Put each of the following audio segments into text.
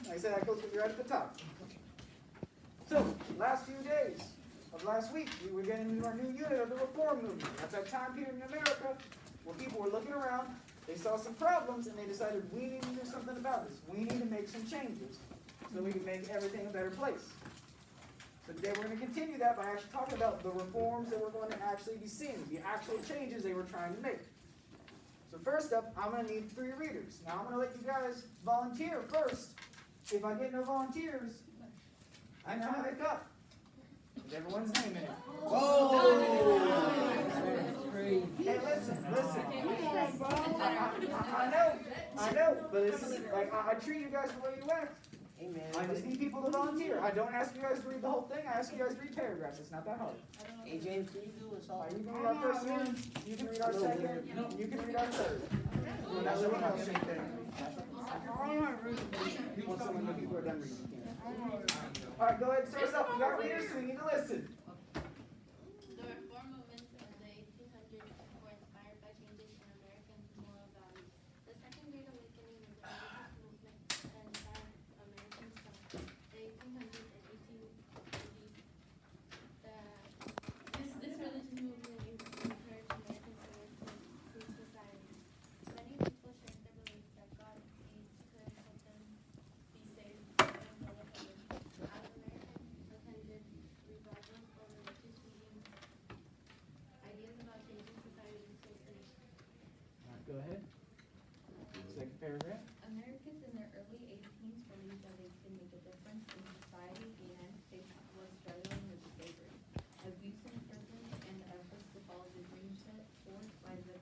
Like I said, that goes right at the top. So, last few days of last week, we were getting into our new unit of the Reform movement. That's that time period in America where people were looking around, they saw some problems, and they decided we need to do something about this. We need to make some changes so we can make everything a better place. So today we're going to continue that by actually talking about the reforms that we're going to actually be seeing, the actual changes they were trying to make. So first up, I'm going to need 3 readers. Now I'm going to let you guys volunteer first. If I get no volunteers, I know how they cut. With everyone's name in it. Whoa! Hey, listen. I know, but this is like I treat you guys the way you act. Amen. I just need people to volunteer. I don't ask you guys to read the whole thing. I ask you guys to read paragraphs. It's not that hard. Hey James, can you do us all? You can read our first one. You can read our second. You can read our third. That's what I'll shake there. Once someone of you are done reading. All right, go ahead and start us up. We got readers, so we need to listen. The reform movements in the 1800s were inspired by changes in American moral values. The Second Great Awakening was a religious movement that inspired Americans from the 1800s and 1880s. This religious movement encouraged Americans to work to improve society. Many people shared the belief that God's deeds could help them be saved and go to heaven. As Americans attended revivals or religious meetings, ideas about changing society still preached. All right, go ahead. Second paragraph. Americans in their early 18s believed that they could make a difference in society. The United States was struggling with slavery, abuse and prison, and the efforts to follow the dream set forth by the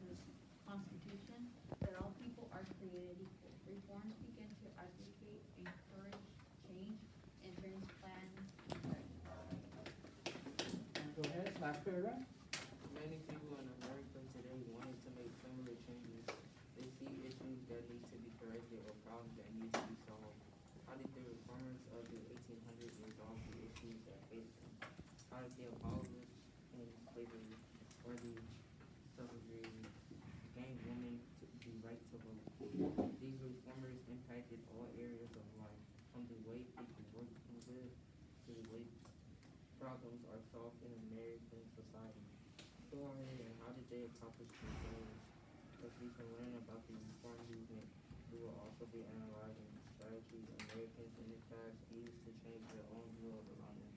Constitution that all people are created equal. Reforms began to advocate, encourage change, and transplant. Go ahead. Last paragraph. Many people in America today wanted to make similar changes. They see issues that need to be corrected or problems that need to be solved. How did the reformers of the 1800s resolve the issues that faced them? How did they abolish slavery or the suffrage, gain women the right to vote? These reformers impacted all areas of life, from the way people work and live to the way problems are solved in American society. Who are they and how did they accomplish these goals? As we can learn about the reform movement, we will also be analyzing the strategies Americans in the past used to change their own world around them.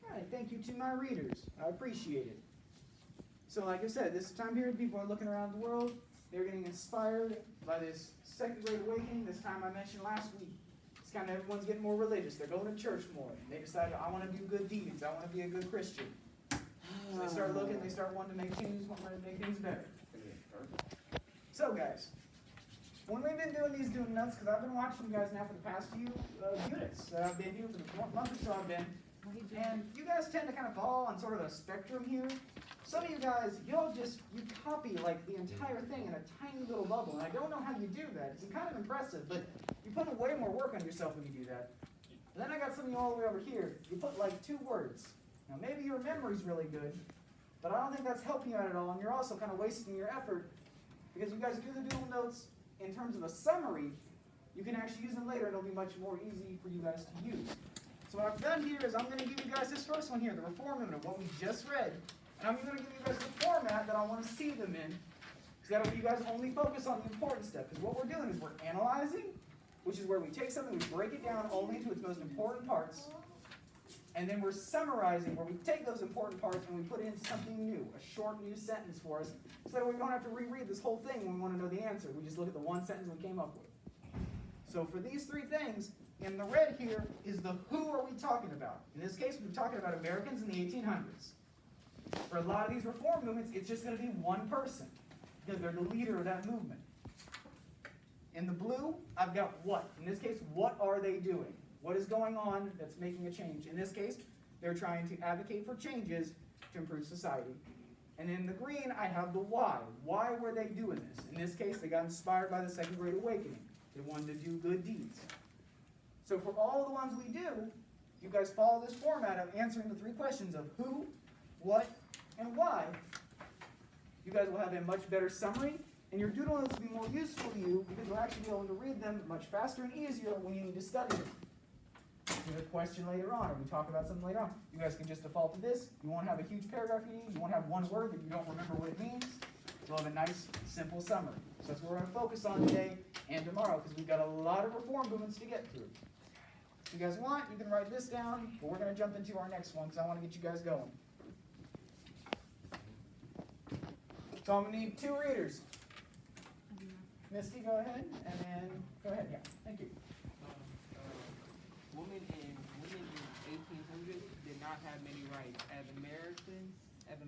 All right, thank you to my readers. I appreciate it. So like I said, this time period, people are looking around the world. They're getting inspired by this Second Great Awakening, this time I mentioned last week. It's kind of everyone's getting more religious. They're going to church more. They decided, I want to do good deeds. I want to be a good Christian. So they start looking, they start wanting to make changes, wanting to make things better. So guys, when we've been doing these doing notes, because I've been watching you guys now for the past few units that I've been here for the month or so I've been, and you guys tend to kind of fall on sort of a spectrum here. Some of you guys, you copy like the entire thing in a tiny little bubble, and I don't know how you do that. It's kind of impressive, but you put way more work on yourself when you do that. And then I got some of you all the way over here. You put like 2 words. Now maybe your memory's really good, but I don't think that's helping you out at all, and you're also kind of wasting your effort because you guys do the dual notes in terms of a summary. You can actually use them later, and it'll be much more easy for you guys to use. So what I've done here is I'm going to give you guys this first one here, the reform movement, what we just read. And I'm going to give you guys the format that I want to see them in, because that way you guys only focus on the important stuff. Because what we're doing is we're analyzing, which is where we take something, we break it down only to its most important parts, and then we're summarizing, where we take those important parts and we put in something new, a short new sentence for us, so that we don't have to reread this whole thing when we want to know the answer. We just look at the one sentence we came up with. So for these 3 things, in the red here is the who are we talking about. In this case, we're talking about Americans in the 1800s. For a lot of these reform movements, it's just going to be one person, because they're the leader of that movement. In the blue, I've got what. In this case, what are they doing? What is going on that's making a change? In this case, they're trying to advocate for changes to improve society. And in the green, I have the why. Why were they doing this? In this case, they got inspired by the Second Great Awakening. They wanted to do good deeds. So for all the ones we do, you guys follow this format of answering the 3 questions of who, what, and why. You guys will have a much better summary, And your doodle notes will be more useful to you because you'll actually be able to read them much faster and easier when you need to study them. If you have a question later on, or we talk about something later on, you guys can just default to this. You won't have a huge paragraph you need. You won't have one word that you don't remember what it means. You'll have a nice, simple summary. So that's what we're going to focus on today and tomorrow because we've got a lot of reform movements to get through. If you guys want, you can write this down, but we're going to jump into our next one because I want to get you guys going. So I'm going to need 2 readers. Misty, go ahead, and then go ahead. Yeah, thank you. Women in 1800s did not have many rights. As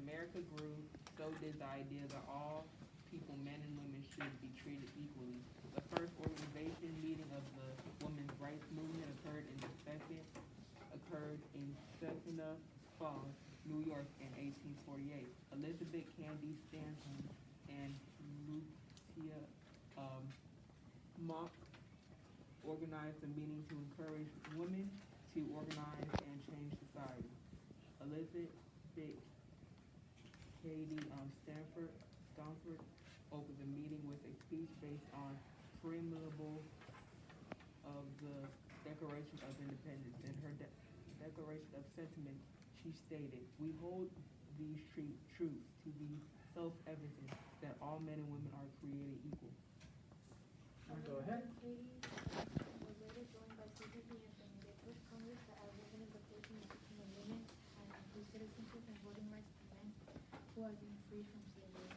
America grew, so did the idea that all people, men and women, should be treated equally. The first organization meeting of the women's rights movement occurred in Saginaw Falls, New York, in 1848. Elizabeth Cady Stanton and Lucia Mock organized a meeting to encourage women to organize and change society. Elizabeth Cady Stanford opened the meeting with a speech based on preamble of the Declaration of Independence. In her Declaration of Sentiments, she stated, "We hold these truths to be self-evident that all men and women are created equal." Go ahead. Katie was later joined by CPP and Family. They pushed Congress to add women invitation to become women and include citizenship and voting rights for men who have been freed from slavery.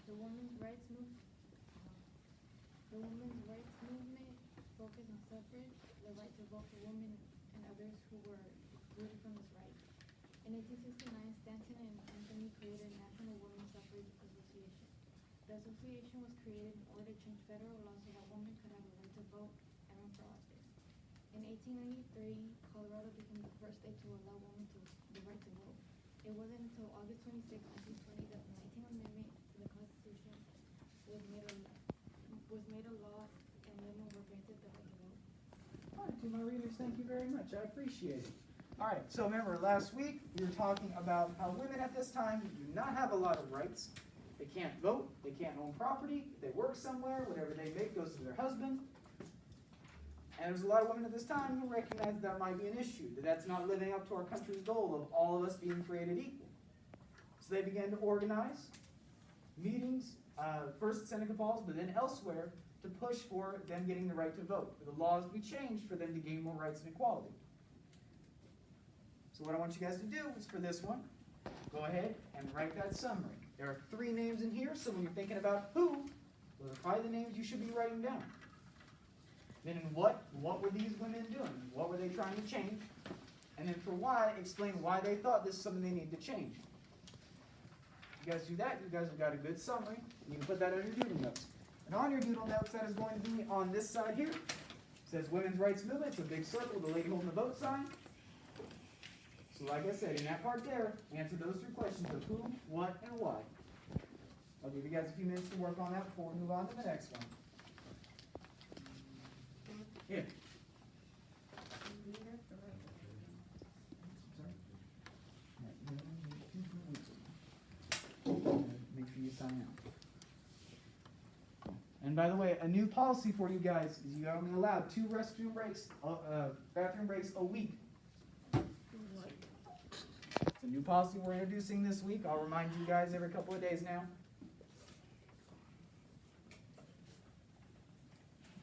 The women's rights movement focused on suffrage, the right to vote for women and others who were excluded from this right. In 1869, Stanton and Anthony created a National Women's Suffrage Association. The association was created in order to change federal law so that women could have a right to vote and run for office. In 1893, Colorado became the first state to allow women the right to vote. It wasn't until August 26, 1920 that the 19th Amendment to the Constitution was made a law and women were granted the right to vote. All right, to my readers, thank you very much. I appreciate it. All right, so remember last week we were talking about how women at this time do not have a lot of rights. They can't vote, they can't own property, if they work somewhere, whatever they make goes to their husband. And there's a lot of women at this time who recognize that might be an issue, that that's not living up to our country's goal of all of us being created equal. So they began to organize meetings, first at Seneca Falls, but then elsewhere, to push for them getting the right to vote, for the laws to be changed for them to gain more rights and equality. So what I want you guys to do is for this one, go ahead and write that summary. There are 3 names in here, so when you're thinking about who, those are probably the names you should be writing down. Then what were these women doing? What were they trying to change? And then for why, explain why they thought this is something they need to change. If you guys do that, you guys have got a good summary. You can put that on your doodle notes. And on your doodle notes, that is going to be on this side here. It says Women's Rights Movement. It's a big circle, the lady holding the vote sign. So like I said, in that part there, answer those 3 questions of who, what, and why. I'll give you guys a few minutes to work on that before we move on to the next one. Yeah. Make sure you sign out. And by the way, a new policy for you guys is you are only allowed 2 bathroom breaks a week. It's a new policy we're introducing this week. I'll remind you guys every couple of days now.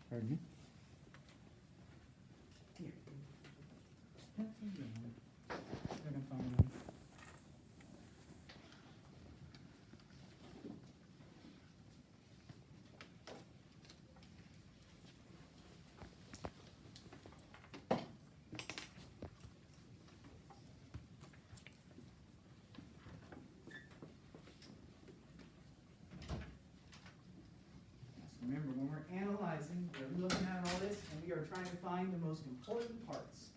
Pardon me? Here. I can find one. Remember, when we're analyzing, we're looking at all this, and we are trying to find the most important parts.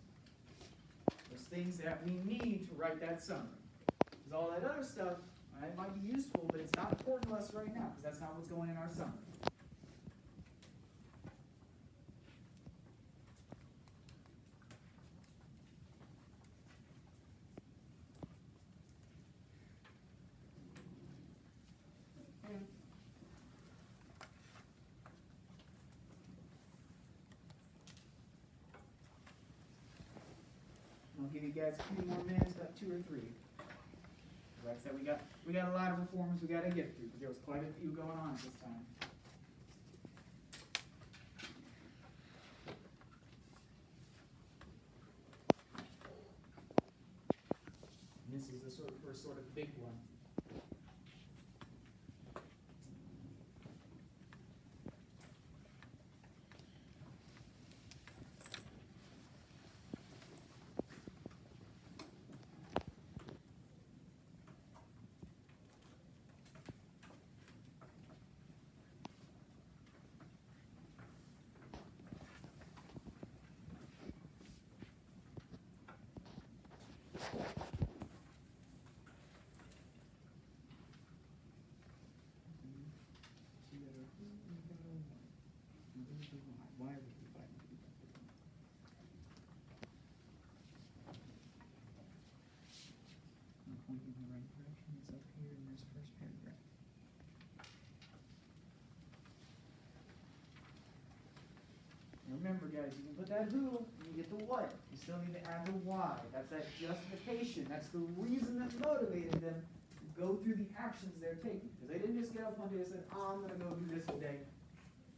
Those things that we need to write that summary. Because all that other stuff, it might be useful, but it's not important to us right now, because that's not what's going in our summary. give you guys a few more minutes, about 2 or 3. Like I said, we got a lot of reforms we got to get through because there was quite a few going on at this time. And this is the first sort of big one. Why are we fighting? I'm pointing in the right direction. It's up here in this first paragraph. And remember, guys, you can put that who and you get the what. You still need to add the why. That's that justification. That's the reason that motivated them to go through the actions they're taking. Because they didn't just get up one day and say, oh, I'm going to go do this today.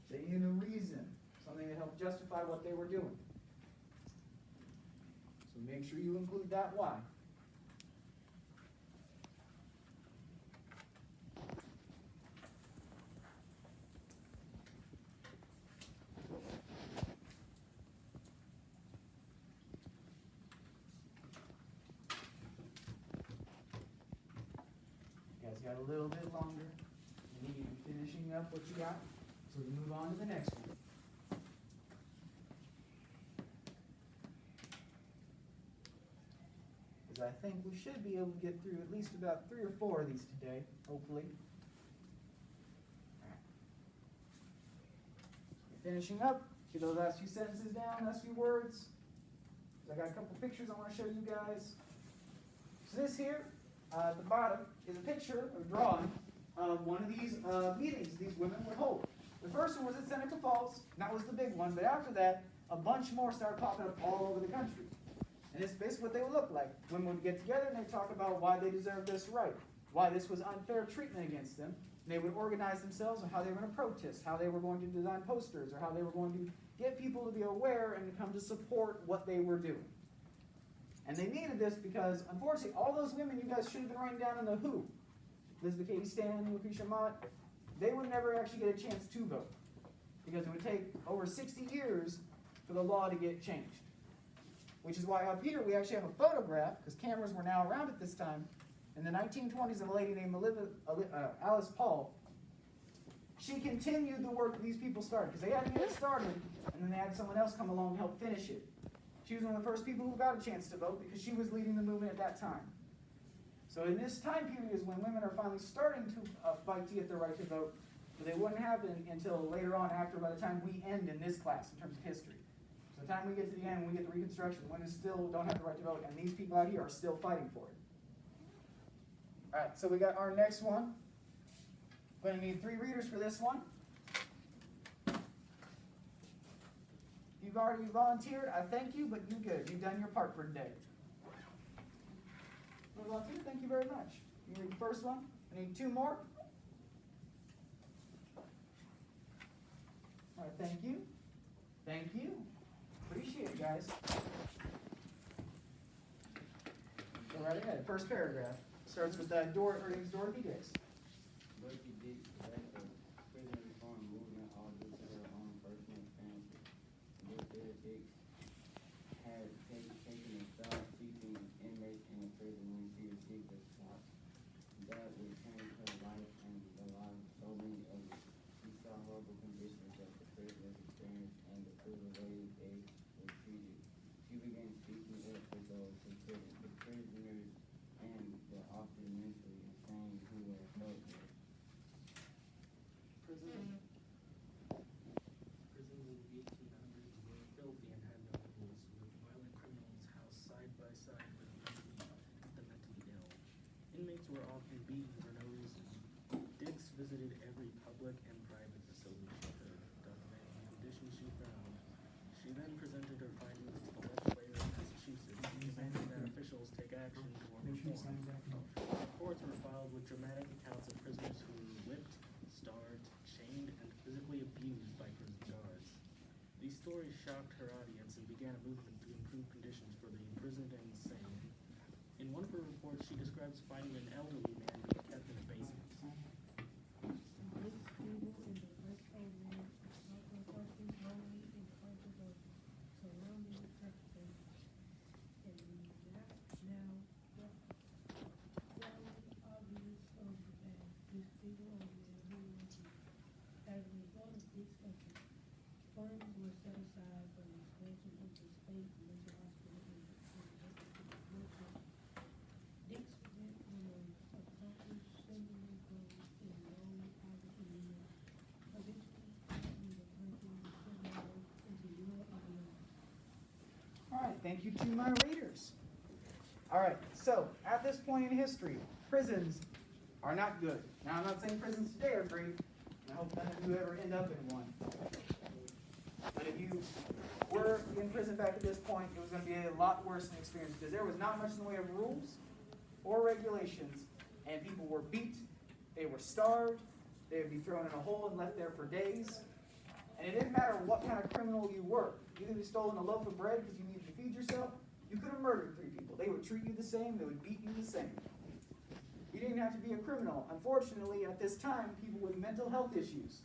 They needed a reason. Something that helped justify what they were doing. So make sure you include that why. You guys got a little bit longer. You need to be finishing up what you got. So we move on to the next one. I think we should be able to get through at least about 3 or 4 of these today, hopefully. We're finishing up. Get those last few sentences down, last few words. I got a couple pictures I want to show you guys. So this here, at the bottom, is a picture or drawing of one of these meetings these women would hold. The first one was at Seneca Falls, and that was the big one, but after that, a bunch more started popping up all over the country. And it's basically what they would look like. Women would get together and they'd talk about why they deserved this right, why this was unfair treatment against them. And they would organize themselves on how they were going to protest, how they were going to design posters, or how they were going to get people to be aware and to come to support what they were doing. And they needed this because, unfortunately, all those women you guys should have been writing down in the who, Elizabeth Cady Stanton, Lucretia Mott, they would never actually get a chance to vote. Because it would take over 60 years for the law to get changed. Which is why up here we actually have a photograph, because cameras were now around at this time, in the 1920s of a lady named Alice Paul. She continued the work that these people started, because they had to get it started, and then they had someone else come along and help finish it. She was one of the first people who got a chance to vote, because she was leading the movement at that time. So in this time period is when women are finally starting to fight to get their right to vote, but they wouldn't happen until later on, after by the time we end in this class in terms of history. So by the time we get to the end, when we get to Reconstruction, women still don't have the right to vote, and these people out here are still fighting for it. All right, so we got our next one. We're going to need 3 readers for this one. You've already volunteered. I thank you, but you're good. You've done your part for today. Volunteer, thank you very much. You read the first one. I need 2 more. All right, thank you. Thank you. Appreciate it, guys. Go right ahead. First paragraph starts with her name's Dorothy Dix. Dorothy Dix led the prison reform movement all due to her own personal experiences. Dorothy Dix had taken a job teaching inmates in a prison when she received a shock that would change her life and the lives of so many others. She saw horrible conditions that the prisoners experienced and the cruel ways they were treated. She began speaking up for those who couldn't, the prisoners and the often mentally insane who were held there. Prison. Prisons in the 1800s were filthy and had no rules, with violent criminals housed side by side with the mentally ill. Inmates were often beaten for no reason. Dix visited every public and private facility she could, documenting the conditions she found. She then presented her findings to the legislature of Massachusetts, demanding that describes finding an elderly man being kept in a basement. Funds were set aside for the expansion of the state mental hospital in Dick's event was accomplished seemingly goals in low poverty areas, eventually threatening the country into Europe and beyond. All right, thank you to my readers. All right, so at this point in history, prisons are not good. Now, I'm not saying prisons today are great, and I hope none of you ever end up in one. But if you were in prison back at this point, it was going to be a lot worse an experience because there was not much in the way of rules or regulations, and people were beat, they were starved, they would be thrown in a hole and left there for days. And it didn't matter what kind of criminal you were. You could have stolen a loaf of bread because you needed to feed yourself. You could have murdered 3 people. They would treat you the same. They would beat you the same. You didn't have to be a criminal. Unfortunately, at this time, people with mental health issues,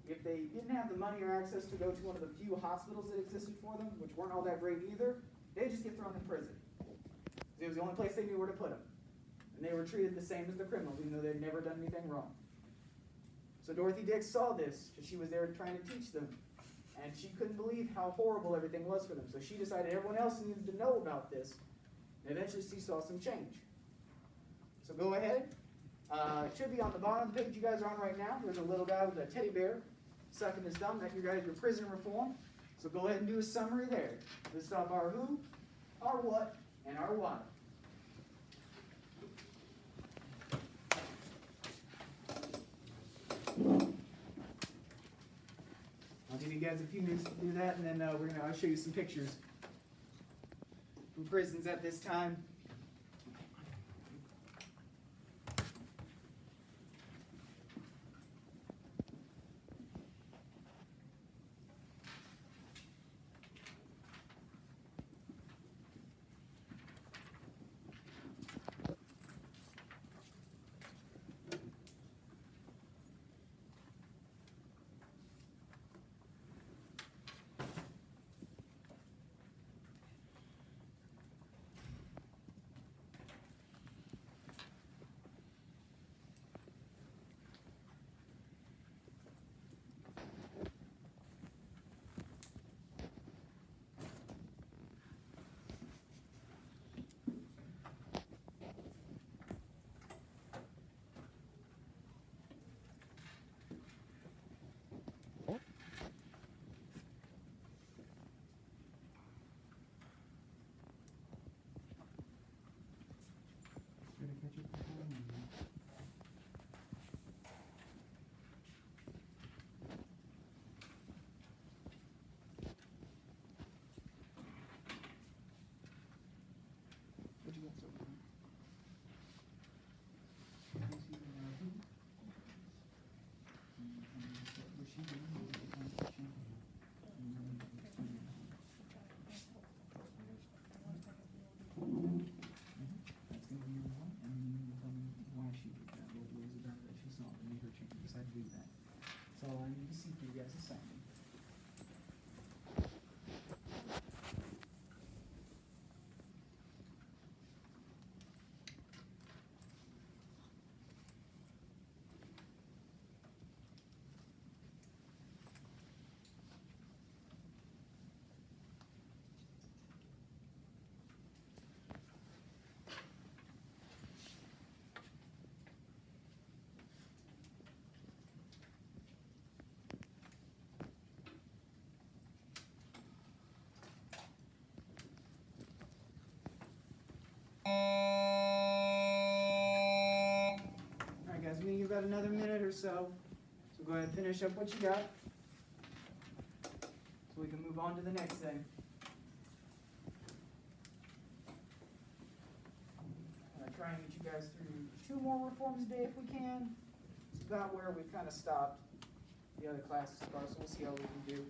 if they didn't have the money or access to go to one of the few hospitals that existed for them, which weren't all that great either, they'd just get thrown in prison. It was the only place they knew where to put them. And they were treated the same as the criminals, even though they'd never done anything wrong. So Dorothy Dix saw this, because she was there trying to teach them. And she couldn't believe how horrible everything was for them. So she decided everyone else needed to know about this. And eventually she saw some change. So go ahead. It should be on the bottom of the page you guys are on right now. There's a little guy with a teddy bear sucking his thumb. That's your prison reform. So go ahead and do a summary there. List off our who, our what, and our why. I'll give you guys a few minutes to do that, and then I'll show you some pictures from prisons at this time. That's all I need to see for you guys to sign. Alright guys, we give about another minute or so. So go ahead and finish up what you got. So we can move on to the next thing. I'm going to try and get you guys through 2 more reforms a day if we can. It's about where we've kind of stopped the other classes are, so we'll see how we can do.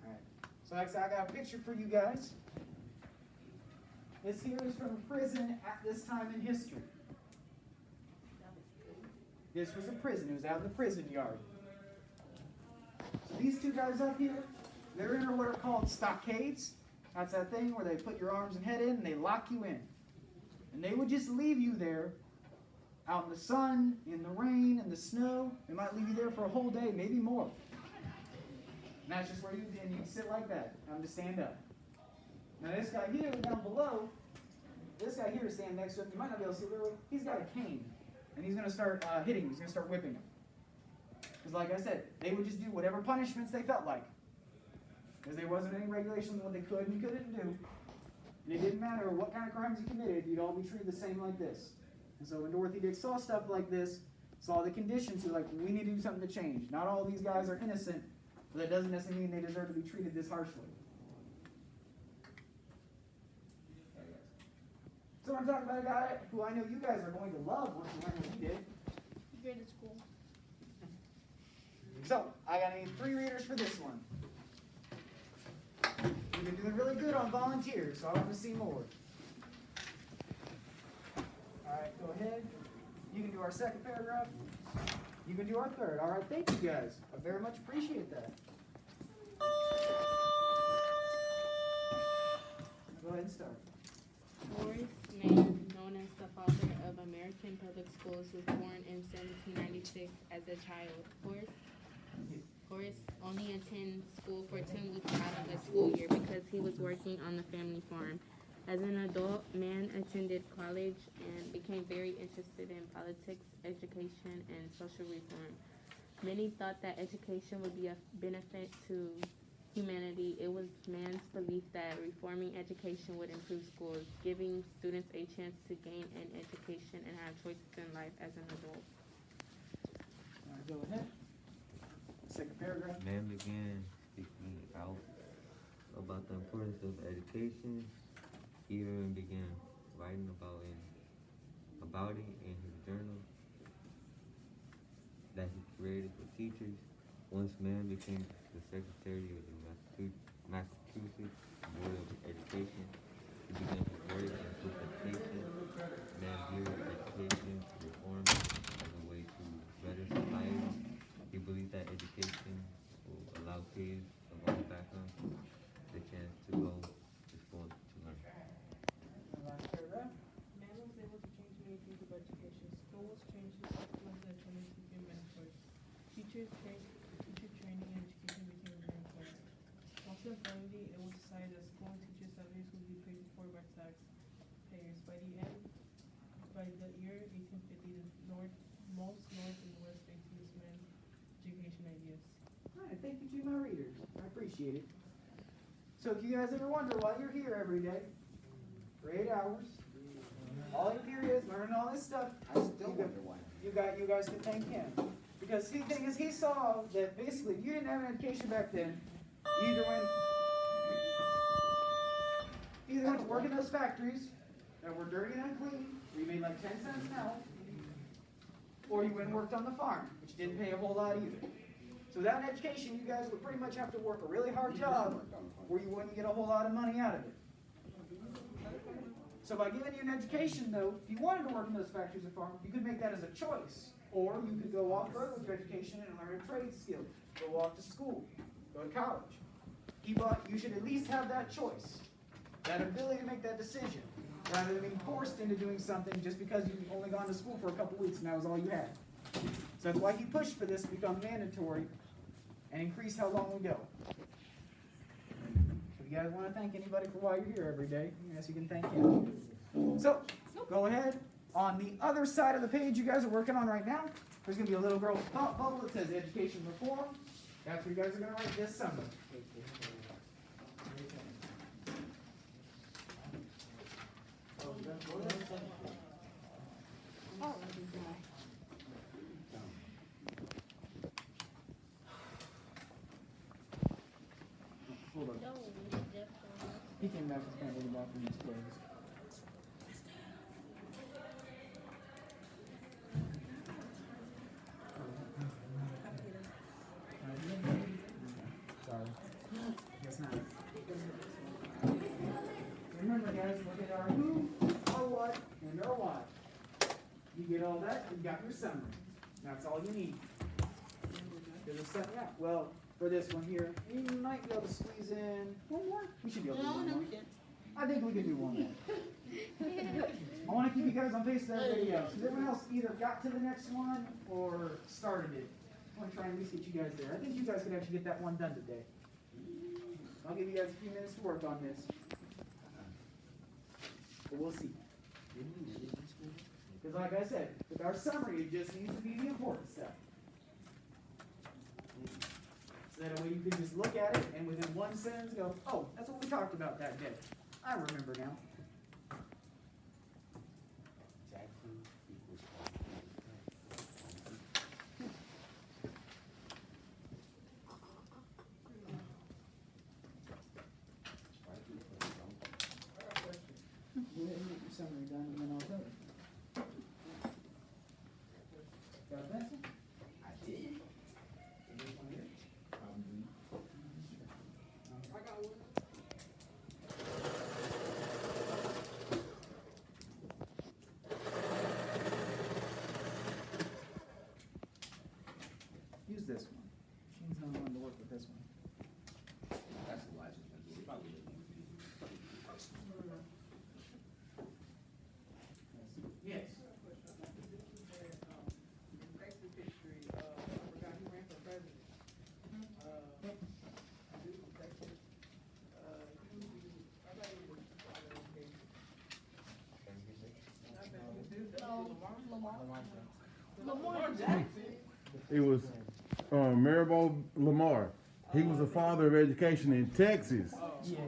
Alright. like I said, I got a picture for you guys. This here is from a prison at this time in history. This was a prison. It was out in the prison yard. So these two guys up here, they're in what are called stockades. That's that thing where they put your arms and head in and they lock you in. And they would just leave you there out in the sun, in the rain, in the snow. They might leave you there for a whole day, maybe more. And that's just where you sit like that. Time to stand up. Now this guy here down below, this guy here is standing next to him. You might not be able to see really. He's got a cane. And he's going to start hitting him. He's going to start whipping him. Because like I said, they would just do whatever punishments they felt like. Because there wasn't any regulation on what they could and couldn't do. And it didn't matter what kind of crimes you committed, you'd all be treated the same like this. And so when Dorothy Dix saw stuff like this, saw the conditions, she's like, we need to do something to change. Not all these guys are innocent, but that doesn't necessarily mean they deserve to be treated this harshly. So I'm talking about a guy who I know you guys are going to love once you learn what he did. Great at school. So, I got 3 readers for this one. You've been doing really good on volunteers, so I want to see more. Alright, go ahead. You can do our second paragraph. You can do our third. Alright, thank you guys. I very much appreciate that. Go ahead and start. Horace Mann, known as the father of American public schools, was born in 1796 as a child. Horace only attended school for 10 weeks out of the school year because he was working on the family farm. As an adult, Mann attended college and became very interested in politics, education, and social reform. Many thought that education would be a benefit to humanity. It was Mann's belief that reforming education would improve schools, giving students a chance to gain an education and have choices in life as an adult. Alright, go ahead. Second paragraph. Man began speaking out about the importance of education. He even began writing about it in his journal that he created for teachers. Once Mann became the secretary of the Massachusetts Board of Education, he began his work in simplification. Mann viewed education reform as a way to better society. He believed that education will allow kids of all backgrounds the chance to go to school to learn. Last paragraph. Man was able to change many things about education. School was changed to supplement the attendance became mandatory. Teacher training and education became very important. Also, finally, it was decided that school and teacher salaries would be paid for by taxpayers. By the year 1850, most North and West states used Mann's education ideas. Alright, thank you to my readers. I appreciate it. So if you guys ever wonder why you're here every day, for 8 hours, all your periods, learning all this stuff, I still wonder why. you guys can thank him. Because the thing is, he saw that basically if you didn't have an education back then, you either went to work in those factories that were dirty and unclean, where you made like 10 cents an hour, or you went and worked on the farm, which didn't pay a whole lot either. So without an education, you guys would pretty much have to work a really hard job where you wouldn't get a whole lot of money out of it. So by giving you an education, though, if you wanted to work in those factories and farms, you could make that as a choice. Or you could go off further with your education and learn a trade skill. Go off to school. Go to college. You should at least have that choice. That ability to make that decision. Rather than being forced into doing something just because you've only gone to school for a couple weeks and that was all you had. So that's why he pushed for this to become mandatory and increase how long we go. If you guys want to thank anybody for why you're here every day, I guess you can thank him. So, go ahead. On the other side of the page you guys are working on right now, there's going to be a little girl thought bubble that says education reform. That's what you guys are going to write this summer. Hold on. He came back and spent the bathroom in his clothes. Sorry. Guess not. you've got your summary. That's all you need. There's a set, yeah, well, for this one here, you might be able to squeeze in one more. We should be able to do one more. I think we can do one more. I want to keep you guys on pace with everybody else, because everyone else either got to the next one or started it. I want to try and at least get you guys there. I think you guys could actually get that one done today. I'll give you guys a few minutes to work on this. But we'll see. Because like I said, with our summary, it just needs to be the important stuff. So that way you can just look at it and within one sentence go, oh, that's what we talked about that day. I remember now. Go ahead and get your summary done and then I'll tell you. Got a pencil? I did. I got one. Use this one. Shane's not wanting to work with this one. That's the license. We probably didn't. Yes. Exit history, I forgot who ran for president. Dude from Texas. I thought he was, Lamar Jackson. It was Maribel Lamar. He was the father of education in Texas. Yeah.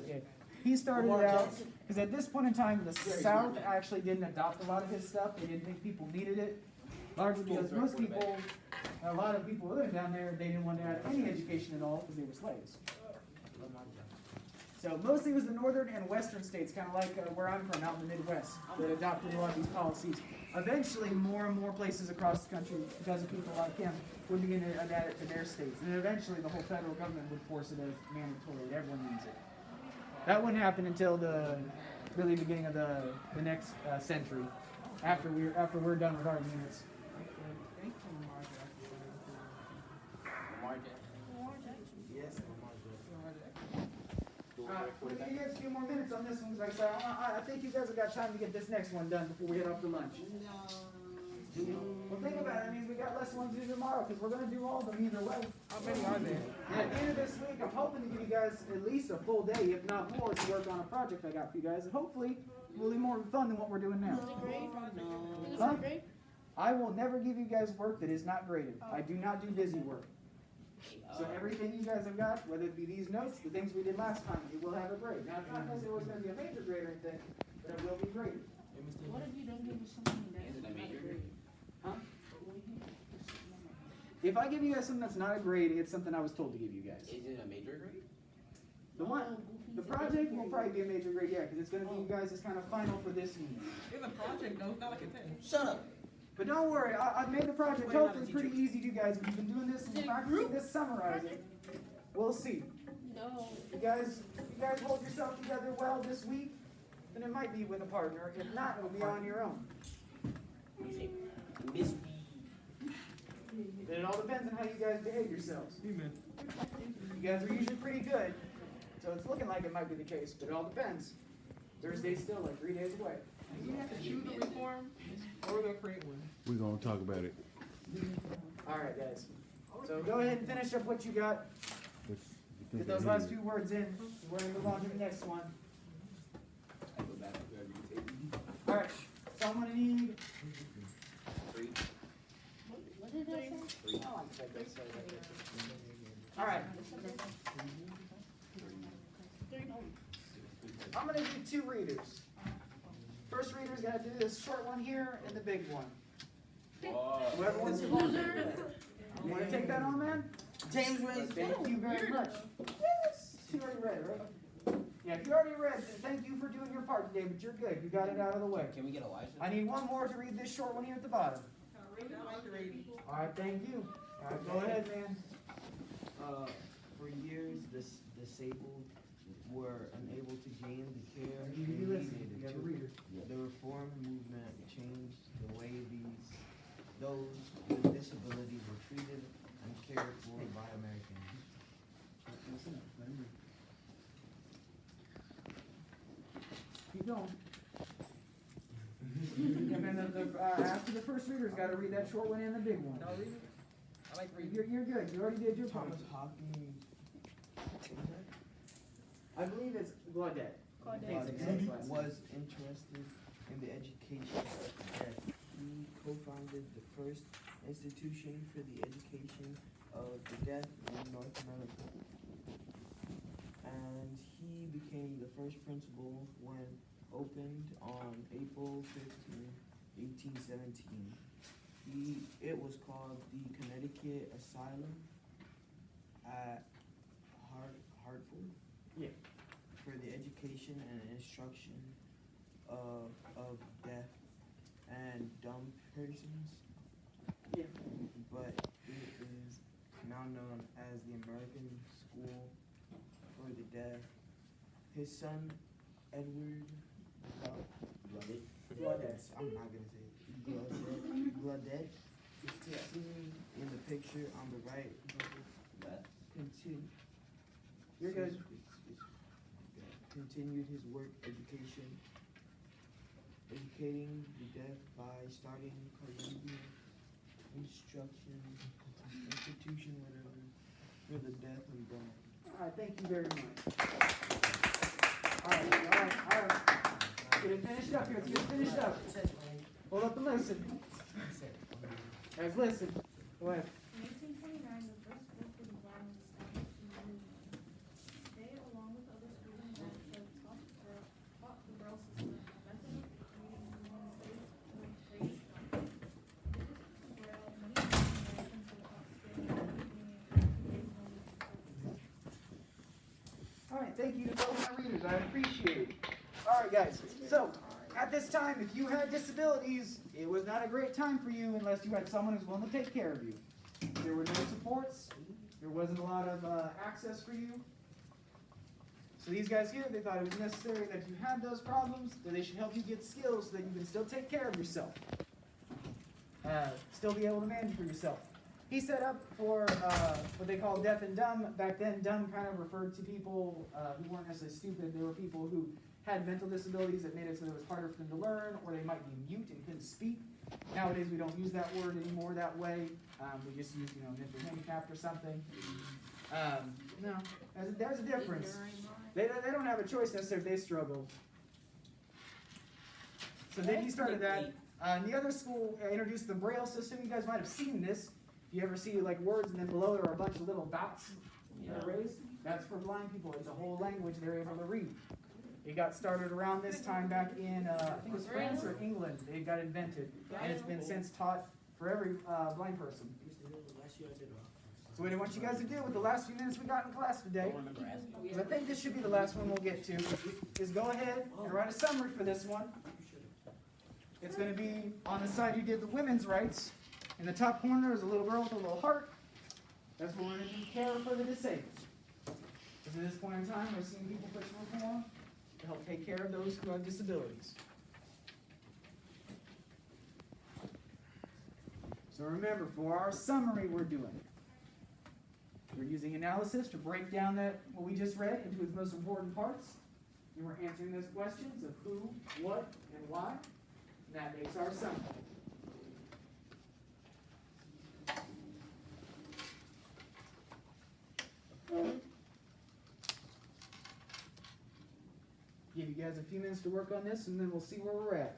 Yeah. He started it out, because at this point in time, the South actually didn't adopt a lot of his stuff. They didn't think people needed it. Largely because most people, a lot of people living down there, they didn't want to have any education at all because they were slaves. So mostly it was the northern and western states, kind of like where I'm from, out in the Midwest, that adopted a lot of these policies. Eventually, more and more places across the country, because of people like him, would begin to adapt it to their states. And eventually, the whole federal government would force it as mandatory, that everyone needs it. That wouldn't happen until the really beginning of the next century, after we're done with our units. Thank you, Lamar Jackson. Lamar Jackson. Yes, Lamar Jackson. We'll give you guys a few more minutes on this one, because like I said, I think you guys have got time to get this next one done before we head off to lunch. Well, think about it. That means we got less ones to do tomorrow, because we're going to do all of them either way. How many are there? And at the end of this week, I'm hoping to give you guys at least a full day, if not more, to work on a project I got for you guys, and hopefully, really more fun than what we're doing now. Huh? I will never give you guys work that is not graded. I do not do busy work. So everything you guys have got, whether it be these notes, the things we did last time, it will have a grade. Now, it's not necessarily always going to be a major grade or anything, but it will be graded. What if you don't give us something that's not a grade? Huh? If I give you guys something that's not a grade, it's something I was told to give you guys. Is it a major grade? The project will probably be a major grade, yeah, because it's going to be you guys' kind of final for this unit. It's a project though, it's not like a test. Shut up. But don't worry, I've made the project hopefully pretty easy to you guys. If you've been doing this and practicing this summarizing, we'll see. No. You guys hold yourself together well this week, then it might be with a partner. If not, it'll be on your own. Miss Then it all depends on how you guys behave yourselves. You guys are usually pretty good, so it's looking like it might be the case, but it all depends. Thursday's still like 3 days away. Do you have to choose a reform, or we're gonna create one? We're gonna talk about it. All right, guys. So go ahead and finish up what you got. Get those last few words in. We're gonna move on to the next one. I go back to graduate. All right. So I'm gonna need. What did I say? All right. I'm gonna do 2 readers. First reader's gonna do this short one here and the big one. Whoever wants to volunteer. You wanna take that on, man? James Ray. Thank you very much. Yes. You already read, right? Yeah, if you already read, thank you for doing your part today, but you're good. You got it out of the way. Can we get a license? I need one more to read this short one here at the bottom. All right, thank you. All right, go ahead, man. For years, this disabled were unable to gain the care they You listen, needed you have a to. reader. The reform movement changed the way those with disabilities were treated and cared for by Americans. Listen, let me read. Keep going. And then after the first reader's got to read that short one and the big one. No, read it. I like reading. You're good. You already did your part. Thomas Hopkins. I believe it's Claudette. Was interested in the education of the deaf. He co-founded the first institution for the education of the deaf in North America. And he became the first principal when opened on April 15, 1817. It was called the Connecticut Asylum at Hartford. Yeah. For the education and instruction of deaf and dumb persons. Yeah. But it is now known as the American School for the Deaf. His son, Edward Gaudet, I'm not gonna say it, Gaudet, is seen in the picture on the right. You're good. Continued his work educating the deaf by starting Columbia Instruction Institution, whatever, for the deaf and blind. All right, thank you very much. All right. Get it finished up here. Let's get it finished up. Hold up and listen. Guys, listen. Go ahead. In 1829, the first school for the blind was established in New England. They, along with other schools in America, taught the Braille system a method of reading using space with raised lines. Because of Braille, many Americans were taught Spanish, meaning All right, thank you to both my readers. I appreciate it. All right, guys. So, at this time, if you had disabilities, it was not a great time for you unless you had someone who's willing to take care of you. There were no supports. There wasn't a lot of access for you. So these guys here, they thought it was necessary that you had those problems, that they should help you get skills so that you can still take care of yourself. Still be able to manage for yourself. He set up for what they call deaf and dumb. Back then, dumb kind of referred to people who weren't necessarily stupid. They were people who had mental disabilities that made it so that it was harder for them to learn, or they might be mute and couldn't speak. Nowadays, we don't use that word anymore that way. We just use, mental handicapped or something. No, there's a difference. They don't have a choice necessarily if they struggle. So then he started that. The other school introduced the Braille system. You guys might have seen this. If you ever see like words and then below there are a bunch of little dots that are raised, that's for blind people. It's a whole language they're able to read. It got started around this time back in, I think it was France or England. It got invented, and it's been since taught for every blind person. So what I want you guys to do with the last few minutes we got in class today, because I think this should be the last one we'll get to, is go ahead and write a summary for this one. It's going to be on the side you did the women's rights. In the top corner is a little girl with a little heart. That's what we're going to do, care for the disabled. Because at this point in time, we're seeing people push reform to help take care of those who have disabilities. So remember, for our summary we're using analysis to break down what we just read into its most important parts. And we're answering those questions of who, what, and why. And that makes our summary. Give you guys a few minutes to work on this, and then we'll see where we're at.